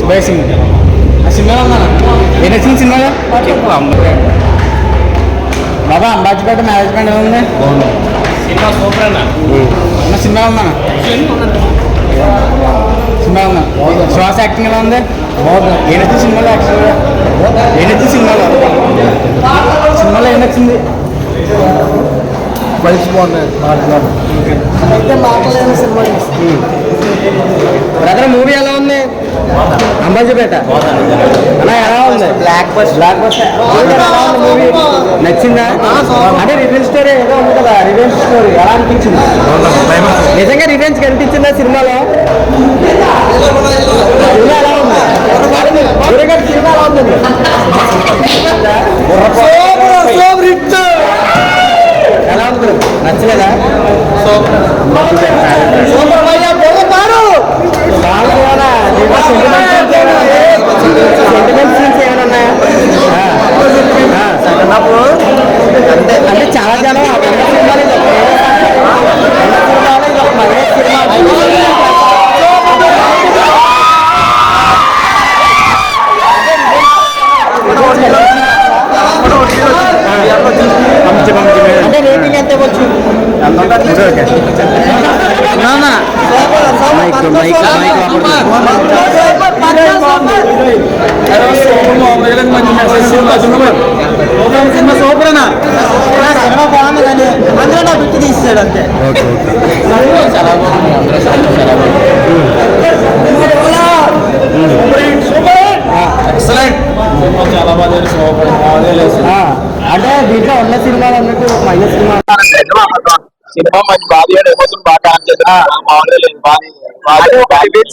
Basing ఆ సినిమాలో ఉందా? ఏ నచ్చిన సినిమాగా చెప్పు బాబా అంబాజీపేట మేనేజ్మెంట్ ఎలా ఉంది? సినిమా సూపర్ అన్న. సినిమా ఉందా? సినిమా ఉందా? శ్వాస యాక్టింగ్ ఎలా ఉంది? ఏ నచ్చింది సినిమాలో? యాక్చువల్గా ఏ నచ్చింది సినిమాలో? సినిమాలో ఏం నచ్చింది? ఫైట్స్ బాగున్నాయి. అయితే మాట్లాడలేని సినిమా. బ్రదర్ మూవీ ఎలా ఉంది? అంబాజీపేట అలా ఎలా ఉంది? బ్లాక్ బస్ ఎలా ఉంది మూవీ? నచ్చిందా? అంటే రివెంజ్ స్టోరీ ఏదో ఉంది కదా, రివెంజ్ స్టోరీ ఎలా అనిపించింది? నిజంగా రివెంజ్ కనిపించిందా సినిమాలో? సినిమా ఎలా ఉంది? సినిమా ఎలా ఉంది? ఎలా ఉంది? నచ్చలేదా? అంటే చాలా జనం అంటే రేటింగ్ ఎంత వచ్చు? సినిమా సూపర్ అన్న. సినిమా బాగుంది కానీ అందులో నా బిట్టి తీస్తాడు అంతే. చాలా అంటే దీంట్లో ఉన్న సినిమాలు అన్నట్టు మైనస్ సినిమా సినిమా మంచి బాగా ఎమోషన్ బాగా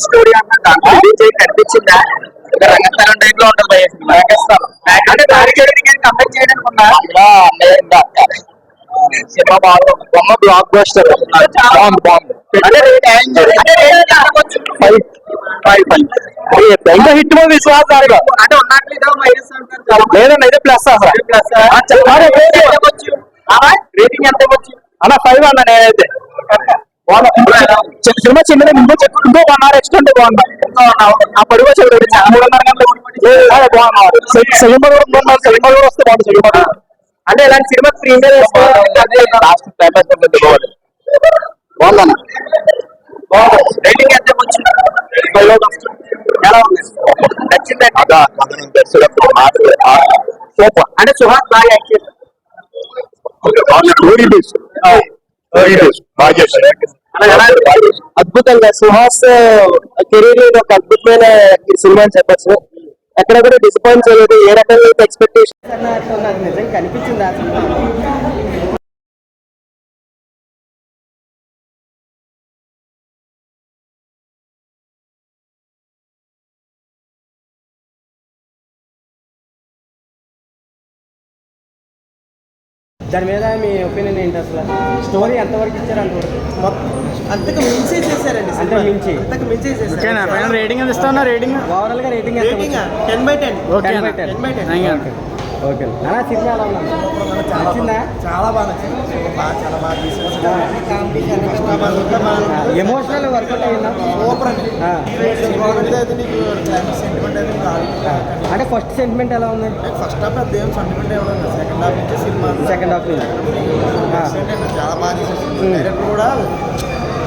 స్టోరీ కనిపించిందా? రంగస్థలం టైప్ లో ఉంటుంది రంగస్థలం అంటే దానికి కంపేర్ చేయడానికి ఉన్నా సినిమా బాగా బొమ్మ బ్లాక్ బస్టర్ ఇంకా హిట్ మూవీ విశ్వాసాలుగా అంటే లేదండి అయితే ప్లస్ రేటింగ్ ఎంత వచ్చు అలా 5 అన్న. నేనైతే సినిమా చిన్నది ముందు చెప్పు ఇంకో 1 hour ఎక్స్ట్రా ఉంటే బాగుంది. ఆ పడుగో చెడు 3:30 గంటలు బాగున్నారు. సెకండ్ కూడా వస్తే బాగుంది. సెకండ్ అంటే ఇలాంటి సినిమా ప్రీమియర్ బాగుందన్న. రేటింగ్ ఎంత వచ్చింది? ఎలా ఉంది? నచ్చింది అంటే సుహాస్ బాగా యాక్ట్ చేశారు. అద్భుతంగా సుహాస్ కెరీర్ లో ఒక అద్భుతమైన సినిమా అని చెప్పచ్చు. ఎక్కడ కూడా డిసప్పాయింట్ చేయలేదు. ఏ రకంగా ఎక్స్పెక్టేషన్ నిజంగా కనిపించింది ఆ సినిమా. దాని మీద మీ ఒపీనియన్ ఏంటి? అసలు స్టోరీ ఎంతవరకు ఇచ్చారు? అంతకు మించి చేశారండి. అంతకు మించి రేటింగ్ ఎంత ఇస్తా ఉన్నా? రేటింగ్ ఓవరాల్ గా రేటింగ్ 10/10. ఓకే అలా సినిమా ఎలా ఉన్నా? చాలా బాగా ఎమోషనల్ వర్కౌట్ అయిందా? అంటే ఫస్ట్ సెంటిమెంట్ ఎలా ఉంది? ఫస్ట్ హాఫ్ అదేం సెంటిమెంట్ ఇవ్వలేదు. సెకండ్ హాఫ్ చాలా బాగా చేసేసింది. డైరెక్టర్ కూడా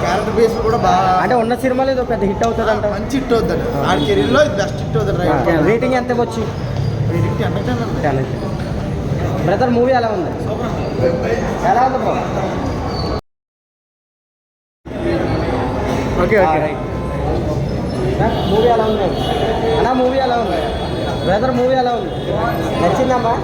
క్యారెక్టర్ బేస్ కూడా బాగా అంటే ఉన్న సినిమాలో ఏదో పెద్ద హిట్ అవుతుంది అంట. మంచి హిట్ అవుతుంది. ఆ కెరీర్ లో బెస్ట్ హిట్ అవుతుంది. రేటింగ్ ఎంత వచ్చి? బ్రదర్ మూవీ ఎలా ఉంది? ఎలా ఉంది బ్రో? ఓకే మూవీ ఎలా ఉంది అన్నా? మూవీ ఎలా ఉంది బ్రదర్? మూవీ ఎలా ఉంది? నచ్చిందమ్మా?